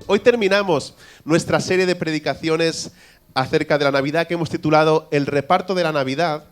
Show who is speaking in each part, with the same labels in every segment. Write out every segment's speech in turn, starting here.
Speaker 1: Hoy terminamos nuestra serie de predicaciones acerca de la Navidad que hemos titulado El reparto de la Navidad.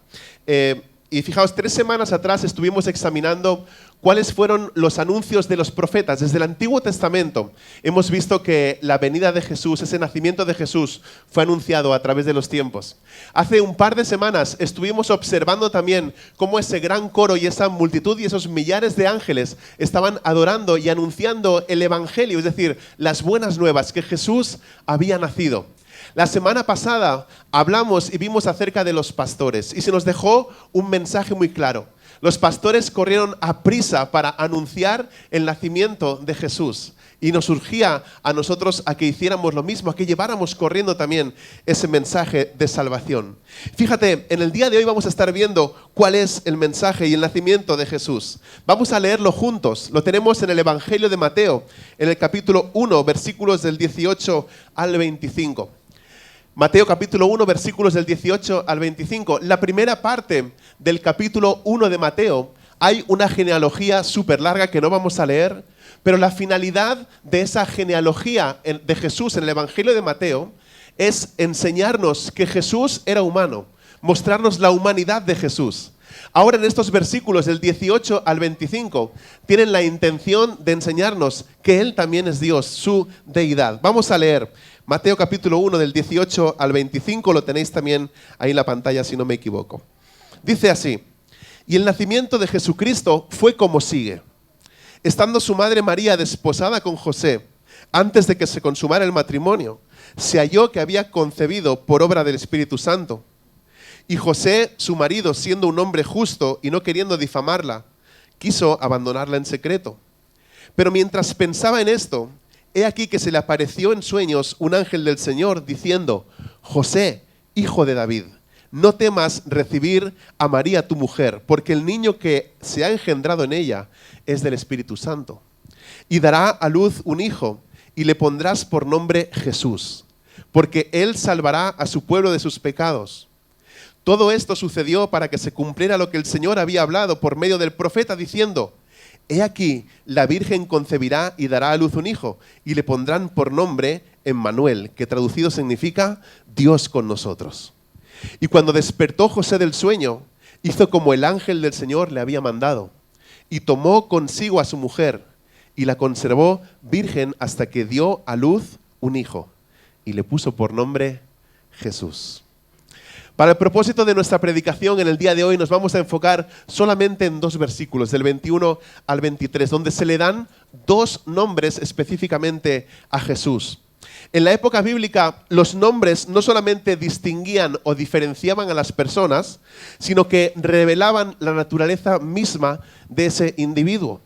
Speaker 1: Y fijaos, 3 semanas atrás estuvimos examinando cuáles fueron los anuncios de los profetas. Desde el Antiguo Testamento hemos visto que la venida de Jesús, ese nacimiento de Jesús, fue anunciado a través de los tiempos. Hace un par de semanas estuvimos observando también cómo ese gran coro y esa multitud y esos millares de ángeles estaban adorando y anunciando el Evangelio, es decir, las buenas nuevas, que Jesús había nacido. La semana pasada hablamos y vimos acerca de los pastores y se nos dejó un mensaje muy claro. Los pastores corrieron a prisa para anunciar el nacimiento de Jesús y nos urgía a nosotros a que hiciéramos lo mismo, a que lleváramos corriendo también ese mensaje de salvación. Fíjate, en el día de hoy vamos a estar viendo cuál es el mensaje y el nacimiento de Jesús. Vamos a leerlo juntos. Lo tenemos en el Evangelio de Mateo, en el capítulo 1, versículos del 18 al 25. Mateo capítulo 1, versículos del 18 al 25. La primera parte del capítulo 1 de Mateo, hay una genealogía súper larga que no vamos a leer, pero la finalidad de esa genealogía de Jesús en el Evangelio de Mateo es enseñarnos que Jesús era humano, mostrarnos la humanidad de Jesús. Ahora en estos versículos del 18 al 25 tienen la intención de enseñarnos que Él también es Dios, su deidad. Vamos a leer Mateo capítulo 1 del 18 al 25, lo tenéis también ahí en la pantalla si no me equivoco. Dice así: y el nacimiento de Jesucristo fue como sigue. Estando su madre María desposada con José, antes de que se consumara el matrimonio, se halló que había concebido por obra del Espíritu Santo. Y José, su marido, siendo un hombre justo y no queriendo difamarla, quiso abandonarla en secreto. Pero mientras pensaba en esto, he aquí que se le apareció en sueños un ángel del Señor diciendo: José, hijo de David, no temas recibir a María tu mujer, porque el niño que se ha engendrado en ella es del Espíritu Santo. Y dará a luz un hijo, y le pondrás por nombre Jesús, porque él salvará a su pueblo de sus pecados. Todo esto sucedió para que se cumpliera lo que el Señor había hablado por medio del profeta diciendo: he aquí, la Virgen concebirá y dará a luz un hijo, y le pondrán por nombre Emmanuel, que traducido significa Dios con nosotros. Y cuando despertó José del sueño, hizo como el ángel del Señor le había mandado, y tomó consigo a su mujer, y la conservó virgen hasta que dio a luz un hijo, y le puso por nombre Jesús. Para el propósito de nuestra predicación en el día de hoy nos vamos a enfocar solamente en 2 versículos, del 21 al 23, donde se le dan 2 nombres específicamente a Jesús. En la época bíblica los nombres no solamente distinguían o diferenciaban a las personas, sino que revelaban la naturaleza misma de ese individuo.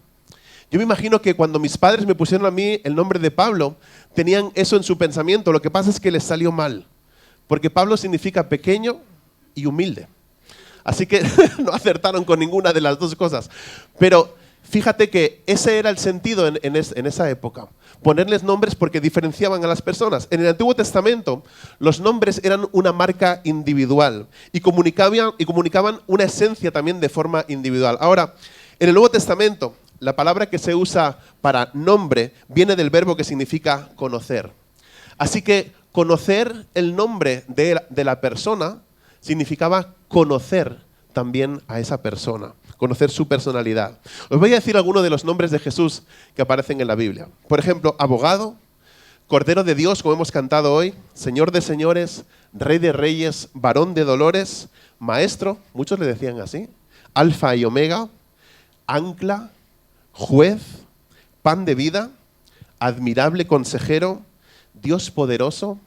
Speaker 1: Yo me imagino que cuando mis padres me pusieron a mí el nombre de Pablo, tenían eso en su pensamiento. Lo que pasa es que les salió mal. Porque Pablo significa pequeño y humilde. Así que no acertaron con ninguna de las 2 cosas. Pero fíjate que ese era el sentido en esa época. Ponerles nombres porque diferenciaban a las personas. En el Antiguo Testamento los nombres eran una marca individual y comunicaban una esencia también de forma individual. Ahora, en el Nuevo Testamento la palabra que se usa para nombre viene del verbo que significa conocer. Así que conocer el nombre de la persona significaba conocer también a esa persona, conocer su personalidad. Os voy a decir algunos de los nombres de Jesús que aparecen en la Biblia. Por ejemplo, abogado, Cordero de Dios, como hemos cantado hoy, Señor de señores, Rey de reyes, Varón de dolores, Maestro, muchos le decían así, Alfa y Omega, Ancla, Juez, Pan de vida, Admirable consejero, Dios poderoso,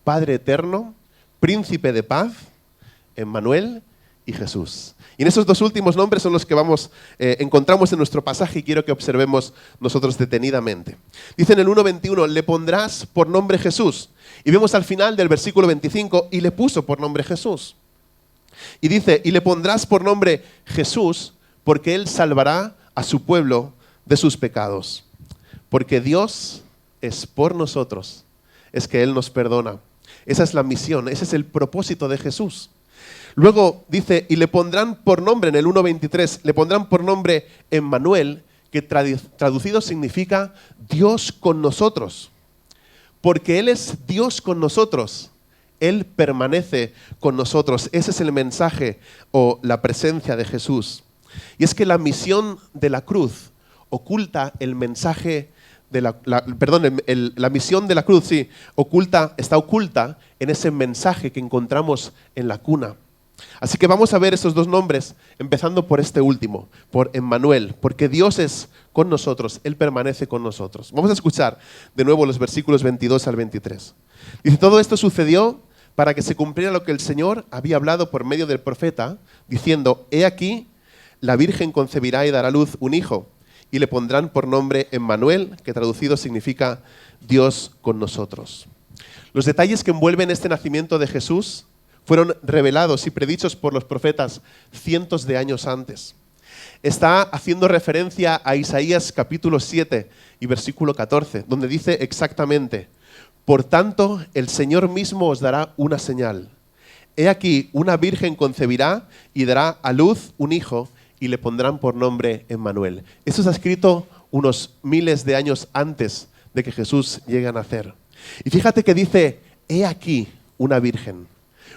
Speaker 1: Padre eterno, Príncipe de paz, Emmanuel y Jesús. Y en esos 2 últimos nombres son los que encontramos en nuestro pasaje y quiero que observemos nosotros detenidamente. Dice en el 1:21, le pondrás por nombre Jesús. Y vemos al final del versículo 25, y le puso por nombre Jesús. Y dice, y le pondrás por nombre Jesús, porque él salvará a su pueblo de sus pecados. Porque Dios es por nosotros. Es que Él nos perdona. Esa es la misión, ese es el propósito de Jesús. Luego dice, y le pondrán por nombre, en el 1:23, le pondrán por nombre Emmanuel, que traducido significa Dios con nosotros. porque Él es Dios con nosotros. Él permanece con nosotros. Ese es el mensaje o la presencia de Jesús. Y es que la misión de la cruz oculta el mensaje de la misión de la cruz, sí, está oculta en ese mensaje que encontramos en la cuna. Así que vamos a ver esos dos nombres, empezando por este último, por Emmanuel, porque Dios es con nosotros, Él permanece con nosotros. Vamos a escuchar de nuevo los versículos 22 al 23. Dice, todo esto sucedió para que se cumpliera lo que el Señor había hablado por medio del profeta, diciendo, he aquí, la Virgen concebirá y dará a luz un hijo, y le pondrán por nombre Emmanuel, que traducido significa Dios con nosotros. Los detalles que envuelven este nacimiento de Jesús fueron revelados y predichos por los profetas cientos de años antes. Está haciendo referencia a Isaías capítulo 7 y versículo 14, donde dice exactamente, por tanto, el Señor mismo os dará una señal. He aquí, una virgen concebirá y dará a luz un hijo, y le pondrán por nombre Emmanuel. Esto está escrito unos miles de años antes de que Jesús llegue a nacer. Y fíjate que dice, he aquí una virgen.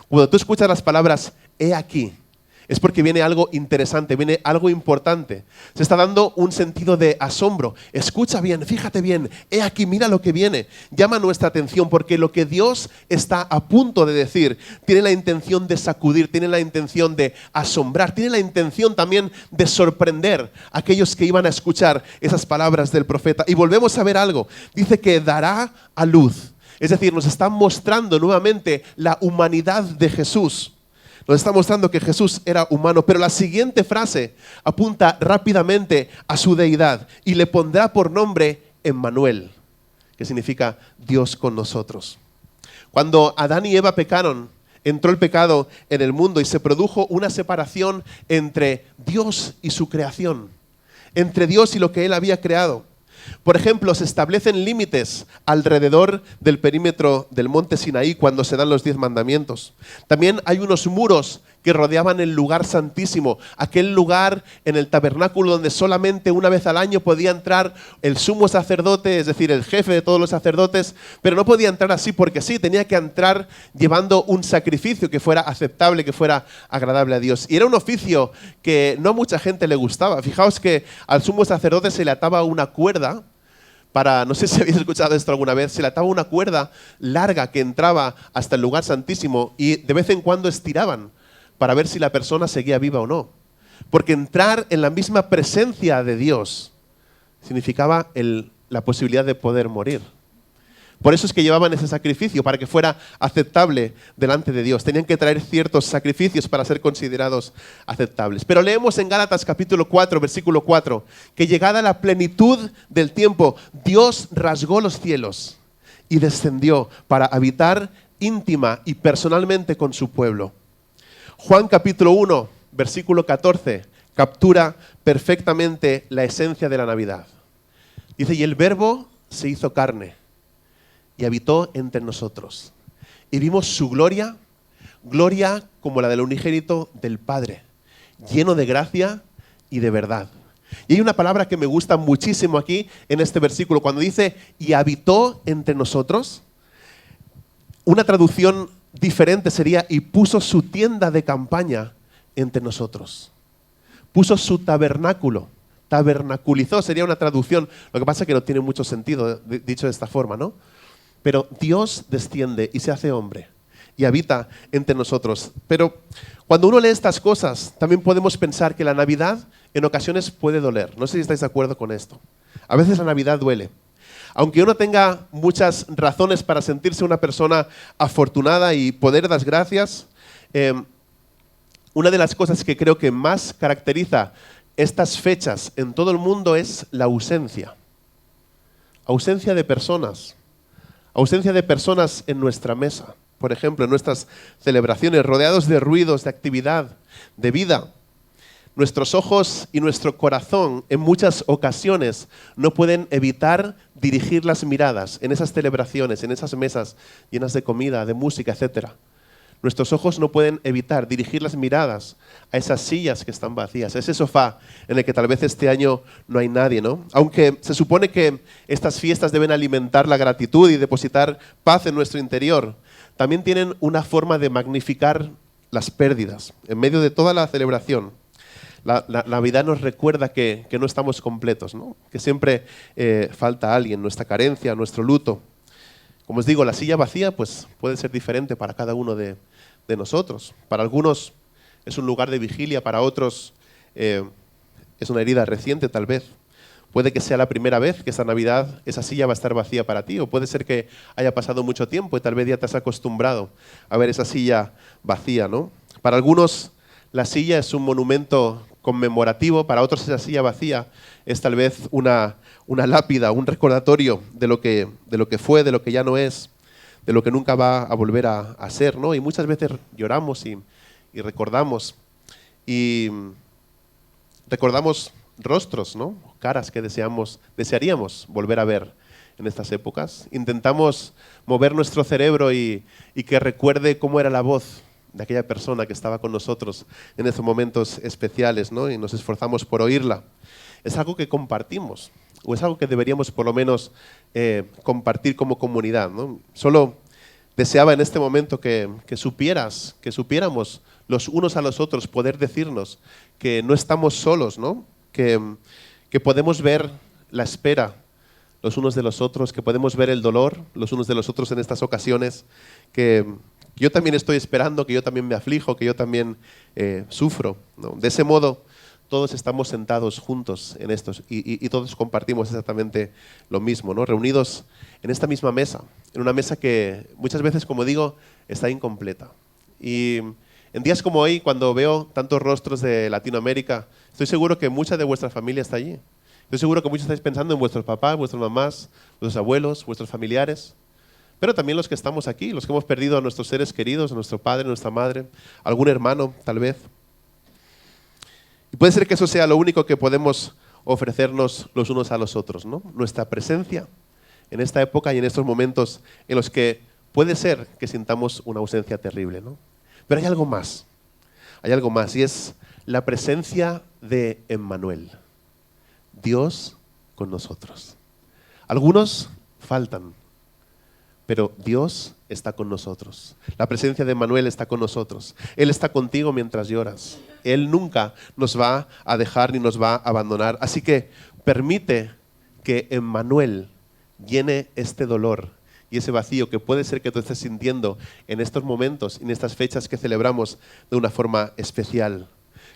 Speaker 1: Cuando tú escuchas las palabras, he aquí, es porque viene algo interesante, viene algo importante. Se está dando un sentido de asombro. Escucha bien, fíjate bien, he aquí, mira lo que viene. Llama nuestra atención porque lo que Dios está a punto de decir tiene la intención de sacudir, tiene la intención de asombrar, tiene la intención también de sorprender a aquellos que iban a escuchar esas palabras del profeta. Y volvemos a ver algo. Dice que dará a luz. Es decir, nos está mostrando nuevamente la humanidad de Jesús. Nos está mostrando que Jesús era humano, pero la siguiente frase apunta rápidamente a su deidad y le pondrá por nombre Emmanuel, que significa Dios con nosotros. Cuando Adán y Eva pecaron, entró el pecado en el mundo y se produjo una separación entre Dios y su creación, entre Dios y lo que Él había creado. Por ejemplo, se establecen límites alrededor del perímetro del monte Sinaí cuando se dan los 10 mandamientos. También hay unos muros que rodeaban el lugar santísimo, aquel lugar en el tabernáculo donde solamente una vez al año podía entrar el sumo sacerdote, es decir, el jefe de todos los sacerdotes, pero no podía entrar así porque sí, tenía que entrar llevando un sacrificio que fuera aceptable, que fuera agradable a Dios. Y era un oficio que no a mucha gente le gustaba. Fijaos que al sumo sacerdote se le ataba una cuerda no sé si habéis escuchado esto alguna vez, se le ataba una cuerda larga que entraba hasta el lugar santísimo y de vez en cuando estiraban para ver si la persona seguía viva o no. Porque entrar en la misma presencia de Dios significaba la posibilidad de poder morir. Por eso es que llevaban ese sacrificio, para que fuera aceptable delante de Dios. Tenían que traer ciertos sacrificios para ser considerados aceptables. Pero leemos en Gálatas capítulo 4, versículo 4, que llegada la plenitud del tiempo, Dios rasgó los cielos y descendió para habitar íntima y personalmente con su pueblo. Juan capítulo 1, versículo 14, captura perfectamente la esencia de la Navidad. Dice, y el Verbo se hizo carne y habitó entre nosotros. Y vimos su gloria, gloria como la del unigénito del Padre, lleno de gracia y de verdad. Y hay una palabra que me gusta muchísimo aquí en este versículo, cuando dice, y habitó entre nosotros. Una traducción diferente sería, y puso su tienda de campaña entre nosotros. Puso su tabernáculo, tabernaculizó, sería una traducción. Lo que pasa es que no tiene mucho sentido dicho de esta forma, ¿no? Pero Dios desciende y se hace hombre y habita entre nosotros. Pero cuando uno lee estas cosas, también podemos pensar que la Navidad en ocasiones puede doler. No sé si estáis de acuerdo con esto. A veces la Navidad duele. Aunque uno tenga muchas razones para sentirse una persona afortunada y poder dar gracias, una de las cosas que creo que más caracteriza estas fechas en todo el mundo es la ausencia. Ausencia de personas. Ausencia de personas en nuestra mesa, por ejemplo, en nuestras celebraciones, rodeados de ruidos, de actividad, de vida. Nuestros ojos y nuestro corazón en muchas ocasiones no pueden evitar dirigir las miradas en esas celebraciones, en esas mesas llenas de comida, de música, etc. Nuestros ojos no pueden evitar dirigir las miradas a esas sillas que están vacías, a ese sofá en el que tal vez este año no hay nadie, ¿no? Aunque se supone que estas fiestas deben alimentar la gratitud y depositar paz en nuestro interior, también tienen una forma de magnificar las pérdidas. En medio de toda la celebración, la Navidad nos recuerda que no estamos completos, ¿no? Que siempre falta alguien, nuestra carencia, nuestro luto. Como os digo, la silla vacía pues, puede ser diferente para cada uno de nosotros. Para algunos es un lugar de vigilia, para otros es una herida reciente tal vez. Puede que sea la primera vez que esta Navidad esa silla va a estar vacía para ti, o puede ser que haya pasado mucho tiempo y tal vez ya te has acostumbrado a ver esa silla vacía, ¿no? Para algunos la silla es un monumento conmemorativo, para otros esa silla vacía es tal vez una lápida, un recordatorio de lo que fue, de lo que ya no es, de lo que nunca va a volver a ser, ¿no? Y muchas veces lloramos y recordamos rostros, ¿no? Caras que desearíamos volver a ver en estas épocas. Intentamos mover nuestro cerebro y que recuerde cómo era la voz de aquella persona que estaba con nosotros en esos momentos especiales, ¿no? Y nos esforzamos por oírla. Es algo que compartimos, o es algo que deberíamos por lo menos compartir como comunidad, ¿no? Solo deseaba en este momento que supiéramos los unos a los otros, poder decirnos que no estamos solos, ¿no? Que podemos ver la espera los unos de los otros, que podemos ver el dolor los unos de los otros en estas ocasiones, que yo también estoy esperando, que yo también me aflijo, que yo también sufro, ¿no? De ese modo, todos estamos sentados juntos en estos y todos compartimos exactamente lo mismo, ¿no? Reunidos en esta misma mesa, en una mesa que muchas veces, como digo, está incompleta. Y en días como hoy, cuando veo tantos rostros de Latinoamérica, estoy seguro que mucha de vuestra familia está allí. Estoy seguro que muchos estáis pensando en vuestros papás, vuestras mamás, vuestros abuelos, vuestros familiares, pero también los que estamos aquí, los que hemos perdido a nuestros seres queridos, a nuestro padre, a nuestra madre, algún hermano, tal vez. Y puede ser que eso sea lo único que podemos ofrecernos los unos a los otros, ¿no? Nuestra presencia en esta época y en estos momentos en los que puede ser que sintamos una ausencia terrible, ¿no? Pero hay algo más, y es la presencia de Emmanuel, Dios con nosotros. Algunos faltan, pero Dios está con nosotros. La presencia de Emmanuel está con nosotros. Él está contigo mientras lloras. Él nunca nos va a dejar ni nos va a abandonar. Así que permite que Emmanuel llene este dolor y ese vacío que puede ser que tú estés sintiendo en estos momentos, en estas fechas que celebramos de una forma especial.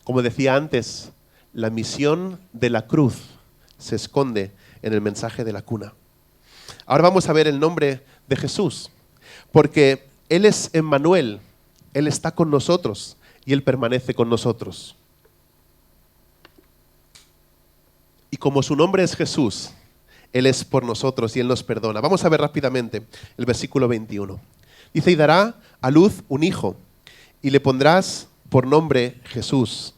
Speaker 1: Como decía antes, la misión de la cruz se esconde en el mensaje de la cuna. Ahora vamos a ver el nombre de Jesús, porque Él es Emmanuel, Él está con nosotros y Él permanece con nosotros. Y como su nombre es Jesús, Él es por nosotros y Él nos perdona. Vamos a ver rápidamente el versículo 21. Dice, y dará a luz un hijo, y le pondrás por nombre Jesús,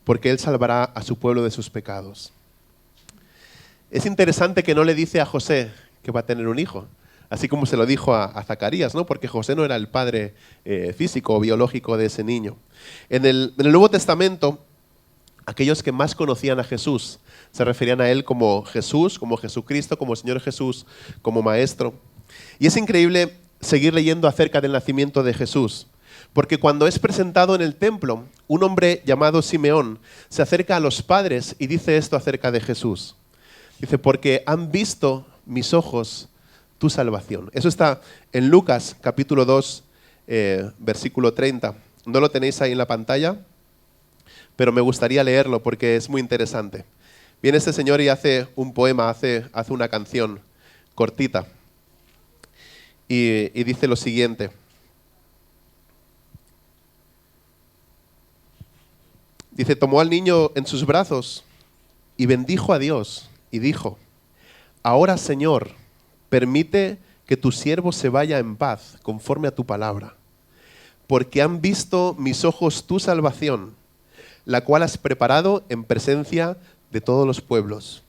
Speaker 1: porque Él salvará a su pueblo de sus pecados. Es interesante que no le dice a José que va a tener un hijo, así como se lo dijo a Zacarías, ¿no? Porque José no era el padre físico o biológico de ese niño. En el Nuevo Testamento, aquellos que más conocían a Jesús se referían a Él como Jesús, como Jesucristo, como Señor Jesús, como Maestro. Y es increíble seguir leyendo acerca del nacimiento de Jesús, porque cuando es presentado en el templo, un hombre llamado Simeón se acerca a los padres y dice esto acerca de Jesús. Dice, porque han visto mis ojos tu salvación. Eso está en Lucas capítulo 2, versículo 30. No lo tenéis ahí en la pantalla, pero me gustaría leerlo porque es muy interesante. Viene este señor y hace un poema, hace una canción cortita. Y dice lo siguiente. Dice, tomó al niño en sus brazos y bendijo a Dios y dijo, ahora, Señor, permite que tu siervo se vaya en paz conforme a tu palabra, porque han visto mis ojos tu salvación, la cual has preparado en presencia de todos los pueblos,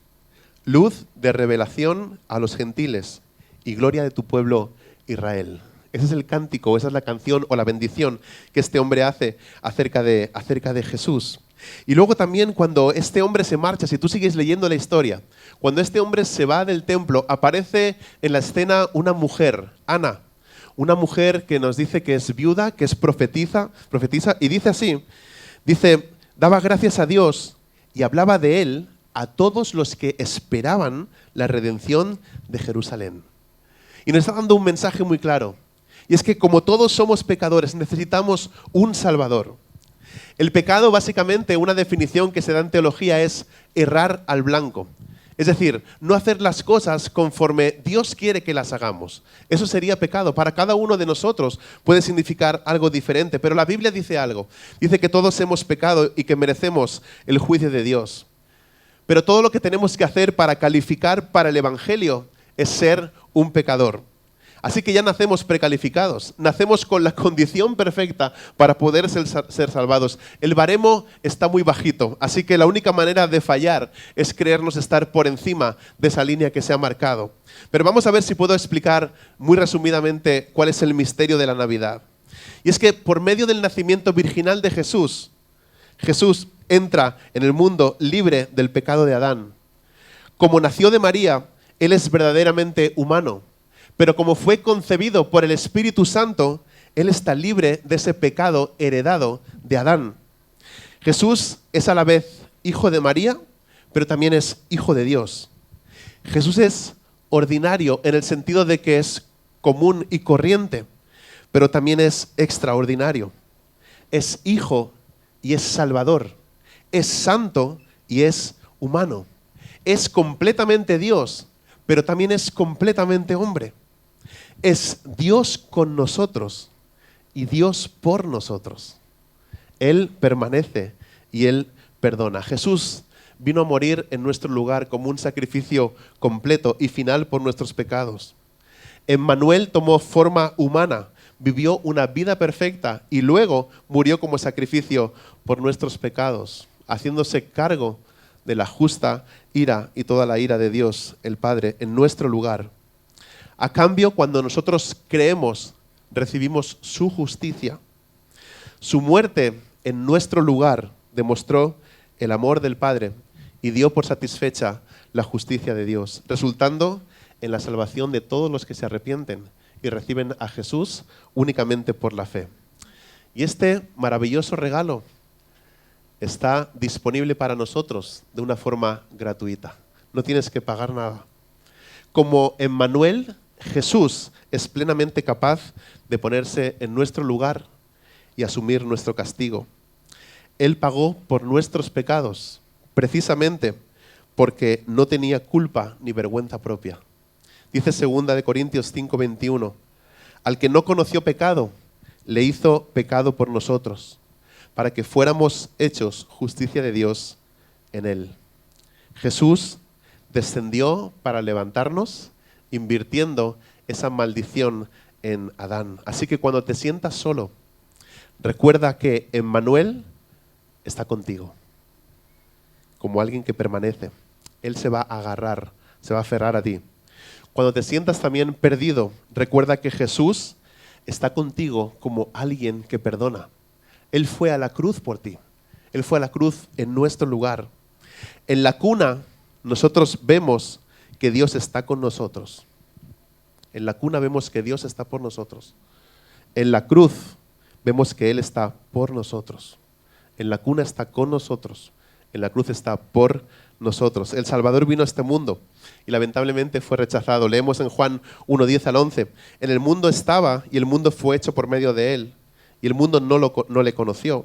Speaker 1: luz de revelación a los gentiles y gloria de tu pueblo Israel. Ese es el cántico, esa es la canción o la bendición que este hombre hace acerca de Jesús. Y luego también cuando este hombre se marcha, si tú sigues leyendo la historia, cuando este hombre se va del templo, aparece en la escena una mujer, Ana, una mujer que nos dice que es viuda, que es profetisa, y dice así, dice, daba gracias a Dios y hablaba de él a todos los que esperaban la redención de Jerusalén. Y nos está dando un mensaje muy claro. Y es que como todos somos pecadores, necesitamos un Salvador. El pecado, básicamente, una definición que se da en teología es errar al blanco. Es decir, no hacer las cosas conforme Dios quiere que las hagamos. Eso sería pecado. Para cada uno de nosotros puede significar algo diferente, pero la Biblia dice algo. Dice que todos hemos pecado y que merecemos el juicio de Dios. Pero todo lo que tenemos que hacer para calificar para el Evangelio es ser un pecador. Así que ya nacemos precalificados, nacemos con la condición perfecta para poder ser salvados. El baremo está muy bajito, así que la única manera de fallar es creernos estar por encima de esa línea que se ha marcado. Pero vamos a ver si puedo explicar muy resumidamente cuál es el misterio de la Navidad. Y es que por medio del nacimiento virginal de Jesús, Jesús entra en el mundo libre del pecado de Adán. Como nació de María, Él es verdaderamente humano. Pero como fue concebido por el Espíritu Santo, Él está libre de ese pecado heredado de Adán. Jesús es a la vez hijo de María, pero también es hijo de Dios. Jesús es ordinario en el sentido de que es común y corriente, pero también es extraordinario. Es hijo y es salvador. Es santo y es humano. Es completamente Dios, pero también es completamente hombre. Es Dios con nosotros y Dios por nosotros. Él permanece y Él perdona. Jesús vino a morir en nuestro lugar como un sacrificio completo y final por nuestros pecados. Emmanuel tomó forma humana, vivió una vida perfecta y luego murió como sacrificio por nuestros pecados, haciéndose cargo de la justa ira y toda la ira de Dios, el Padre, en nuestro lugar. A cambio, cuando nosotros creemos, recibimos su justicia. Su muerte en nuestro lugar demostró el amor del Padre y dio por satisfecha la justicia de Dios, resultando en la salvación de todos los que se arrepienten y reciben a Jesús únicamente por la fe. Y este maravilloso regalo está disponible para nosotros de una forma gratuita. No tienes que pagar nada. Como Emmanuel, Jesús es plenamente capaz de ponerse en nuestro lugar y asumir nuestro castigo. Él pagó por nuestros pecados, precisamente porque no tenía culpa ni vergüenza propia. Dice 2 Corintios 5:21, al que no conoció pecado, le hizo pecado por nosotros, para que fuéramos hechos justicia de Dios en él. Jesús descendió para levantarnos, invirtiendo esa maldición en Adán. Así que cuando te sientas solo, recuerda que Emmanuel está contigo, como alguien que permanece. Él se va a agarrar, se va a aferrar a ti. Cuando te sientas también perdido, recuerda que Jesús está contigo como alguien que perdona. Él fue a la cruz por ti. Él fue a la cruz en nuestro lugar. En la cuna nosotros vemos que Dios está con nosotros. En la cuna vemos que Dios está por nosotros. En la cruz vemos que Él está por nosotros. En la cuna está con nosotros. En la cruz está por nosotros. El Salvador vino a este mundo y lamentablemente fue rechazado. Leemos en Juan 1:10 al 11. En el mundo estaba y el mundo fue hecho por medio de Él. Y el mundo no le conoció.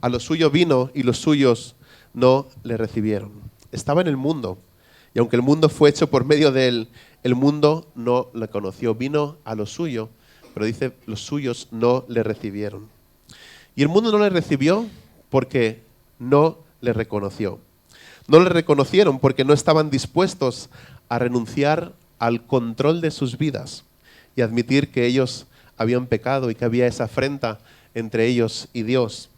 Speaker 1: A lo suyo vino y los suyos no le recibieron. Estaba en el mundo. Y aunque el mundo fue hecho por medio de Él, el mundo no le conoció. Vino a lo suyo, pero dice, los suyos no le recibieron. Y el mundo no le recibió porque no le reconoció. No le reconocieron porque no estaban dispuestos a renunciar al control de sus vidas y admitir que ellos habían pecado y que había esa afrenta entre ellos y Dios.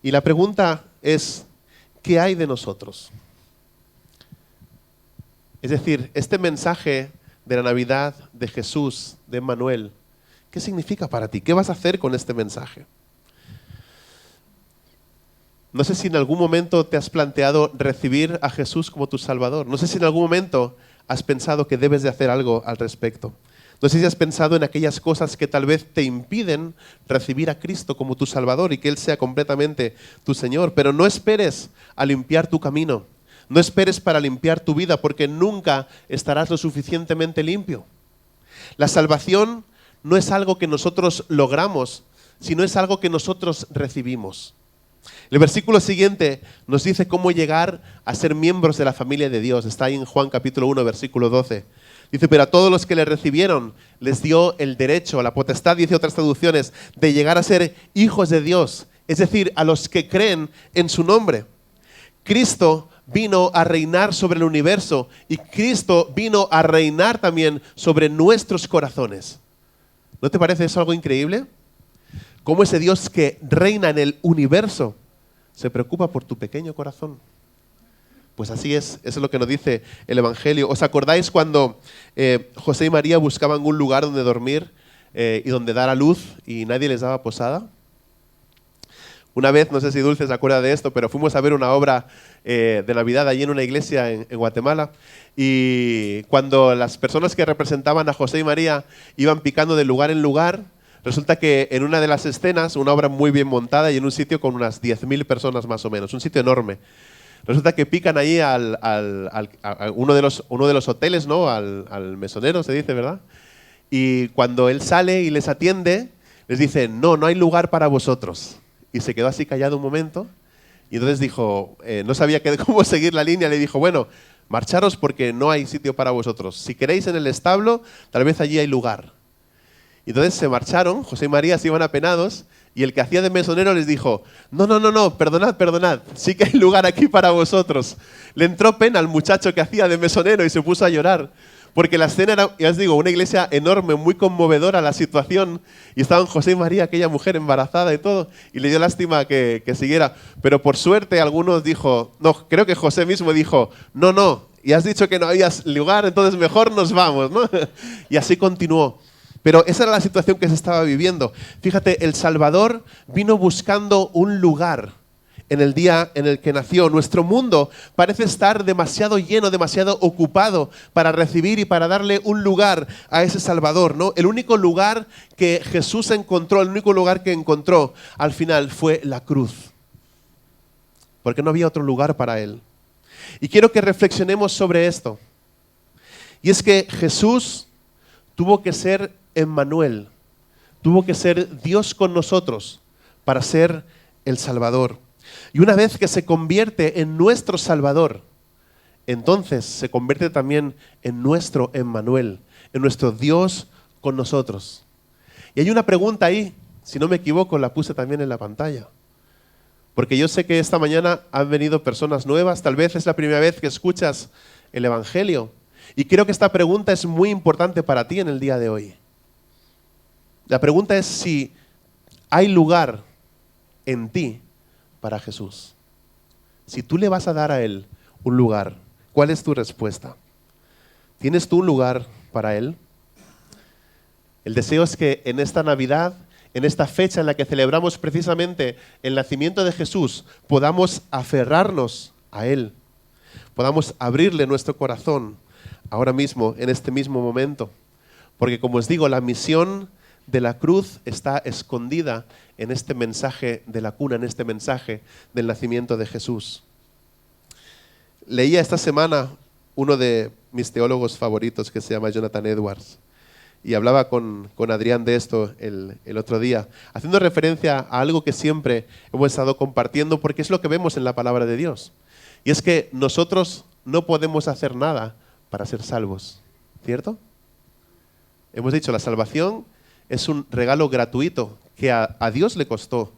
Speaker 1: Y la pregunta es, ¿qué hay de nosotros? Es decir, este mensaje de la Navidad de Jesús, de Emmanuel, ¿Qué significa para ti? ¿Qué vas a hacer con este mensaje? No sé si en algún momento te has planteado recibir a Jesús como tu Salvador. No sé si en algún momento has pensado que debes de hacer algo al respecto. No sé si has pensado en aquellas cosas que tal vez te impiden recibir a Cristo como tu Salvador y que Él sea completamente tu Señor. Pero no esperes a limpiar tu camino. No esperes para limpiar tu vida porque nunca estarás lo suficientemente limpio. La salvación no es algo que nosotros logramos, sino es algo que nosotros recibimos. El versículo siguiente nos dice cómo llegar a ser miembros de la familia de Dios. Está ahí en Juan capítulo 1, versículo 12. Dice, pero a todos los que le recibieron les dio el derecho, la potestad, dice otras traducciones, de llegar a ser hijos de Dios. Es decir, a los que creen en su nombre. Cristo vino a reinar sobre el universo y Cristo vino a reinar también sobre nuestros corazones. ¿No te parece eso algo increíble? Cómo ese Dios que reina en el universo se preocupa por tu pequeño corazón. Pues así es, eso es lo que nos dice el Evangelio. ¿Os acordáis cuando José y María buscaban un lugar donde dormir y donde dar a luz y nadie les daba posada? Una vez, no sé si Dulce se acuerda de esto, pero fuimos a ver una obra de Navidad allí en una iglesia en Guatemala y cuando las personas que representaban a José y María iban picando de lugar en lugar, resulta que en una de las escenas, una obra muy bien montada y en un sitio con unas 10.000 personas más o menos, un sitio enorme, resulta que pican ahí a uno de los hoteles, ¿no? Al mesonero, se dice, ¿verdad? Y cuando él sale y les atiende, les dice, no hay lugar para vosotros. Y se quedó así callado un momento y entonces dijo, no sabía cómo seguir la línea, le dijo, bueno, marcharos porque no hay sitio para vosotros. Si queréis en el establo, tal vez allí hay lugar. Y entonces se marcharon, José y María se iban apenados y el que hacía de mesonero les dijo, no, perdonad, sí que hay lugar aquí para vosotros. Le entró pena al muchacho que hacía de mesonero y se puso a llorar. Porque la escena era, ya os digo, una iglesia enorme, muy conmovedora la situación, y estaban José y María, aquella mujer embarazada y todo, y le dio lástima que siguiera. Pero por suerte algunos dijo, no, creo que José mismo dijo, no, y has dicho que no había lugar, entonces mejor nos vamos, ¿no? Y así continuó. Pero esa era la situación que se estaba viviendo. Fíjate, el Salvador vino buscando un lugar en el día en el que nació. Nuestro mundo parece estar demasiado lleno, demasiado ocupado para recibir y para darle un lugar a ese Salvador, ¿no? El único lugar que Jesús encontró, el único lugar que encontró al final fue la cruz. Porque no había otro lugar para Él. Y quiero que reflexionemos sobre esto. Y es que Jesús tuvo que ser Emmanuel, tuvo que ser Dios con nosotros para ser el Salvador. Y una vez que se convierte en nuestro Salvador, entonces se convierte también en nuestro Emmanuel, en nuestro Dios con nosotros. Y hay una pregunta ahí, si no me equivoco, la puse también en la pantalla. Porque yo sé que esta mañana han venido personas nuevas, tal vez es la primera vez que escuchas el Evangelio. Y creo que esta pregunta es muy importante para ti en el día de hoy. La pregunta es si hay lugar en ti para Jesús. Si tú le vas a dar a Él un lugar, ¿cuál es tu respuesta? ¿Tienes tú un lugar para Él? El deseo es que en esta Navidad, en esta fecha en la que celebramos precisamente el nacimiento de Jesús, podamos aferrarnos a Él, podamos abrirle nuestro corazón ahora mismo, en este mismo momento. Porque como os digo, la misión de la cruz está escondida en este mensaje de la cuna, en este mensaje del nacimiento de Jesús. Leía esta semana uno de mis teólogos favoritos que se llama Jonathan Edwards y hablaba con Adrián de esto el otro día, haciendo referencia a algo que siempre hemos estado compartiendo porque es lo que vemos en la palabra de Dios. Y es que nosotros no podemos hacer nada para ser salvos, ¿cierto? Hemos dicho, la salvación es un regalo gratuito que a Dios le costó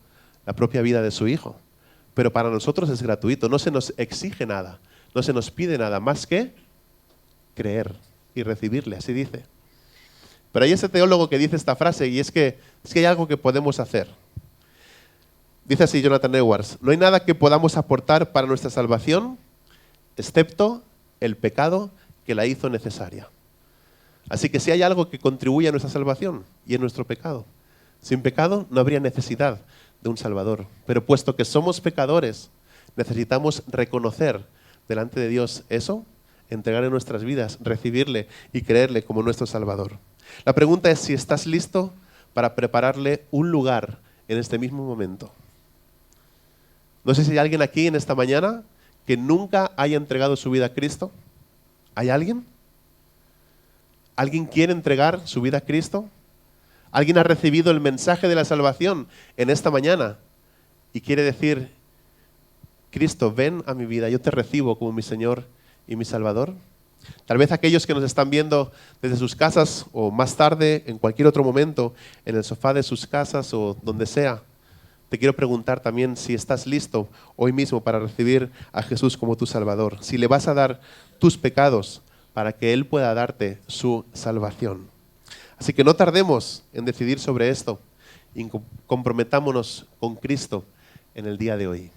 Speaker 1: la propia vida de su Hijo. Pero para nosotros es gratuito, no se nos exige nada, no se nos pide nada más que creer y recibirle, así dice. Pero hay ese teólogo que dice esta frase y es que hay algo que podemos hacer. Dice así Jonathan Edwards, no hay nada que podamos aportar para nuestra salvación excepto el pecado que la hizo necesaria. Así que si hay algo que contribuye a nuestra salvación, y es nuestro pecado. Sin pecado no habría necesidad de un Salvador. Pero puesto que somos pecadores, necesitamos reconocer delante de Dios eso, entregarle nuestras vidas, recibirle y creerle como nuestro Salvador. La pregunta es si estás listo para prepararle un lugar en este mismo momento. No sé si hay alguien aquí en esta mañana que nunca haya entregado su vida a Cristo. ¿Hay alguien? ¿Alguien quiere entregar su vida a Cristo? ¿Alguien ha recibido el mensaje de la salvación en esta mañana y quiere decir, Cristo, ven a mi vida, yo te recibo como mi Señor y mi Salvador? Tal vez aquellos que nos están viendo desde sus casas o más tarde, en cualquier otro momento, en el sofá de sus casas o donde sea, te quiero preguntar también si estás listo hoy mismo para recibir a Jesús como tu Salvador, si le vas a dar tus pecados para que Él pueda darte su salvación. Así que no tardemos en decidir sobre esto y comprometámonos con Cristo en el día de hoy.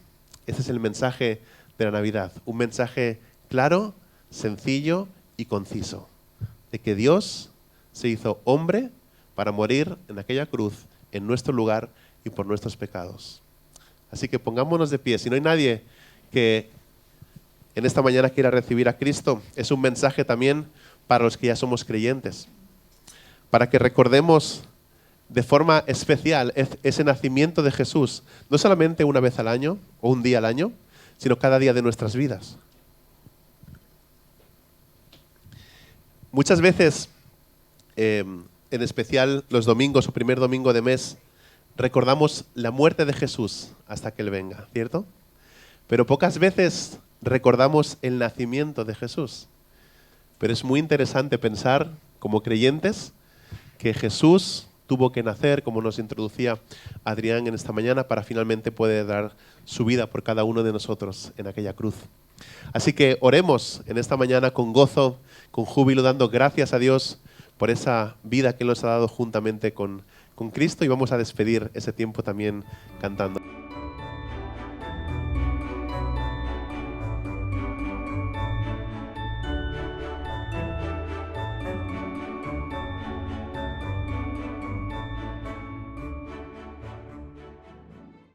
Speaker 1: Ese es el mensaje de la Navidad, un mensaje claro, sencillo y conciso, de que Dios se hizo hombre para morir en aquella cruz, en nuestro lugar y por nuestros pecados. Así que pongámonos de pie. Si no hay nadie que en esta mañana quiera recibir a Cristo, es un mensaje también para los que ya somos creyentes, para que recordemos de forma especial ese nacimiento de Jesús, no solamente una vez al año o un día al año, sino cada día de nuestras vidas. Muchas veces, en especial los domingos o primer domingo de mes, recordamos la muerte de Jesús hasta que Él venga, ¿cierto? Pero pocas veces recordamos el nacimiento de Jesús. Pero es muy interesante pensar, como creyentes, que Jesús tuvo que nacer, como nos introducía Adrián en esta mañana, para finalmente poder dar su vida por cada uno de nosotros en aquella cruz. Así que oremos en esta mañana con gozo, con júbilo, dando gracias a Dios por esa vida que Él nos ha dado juntamente con Cristo, y vamos a despedir ese tiempo también cantando.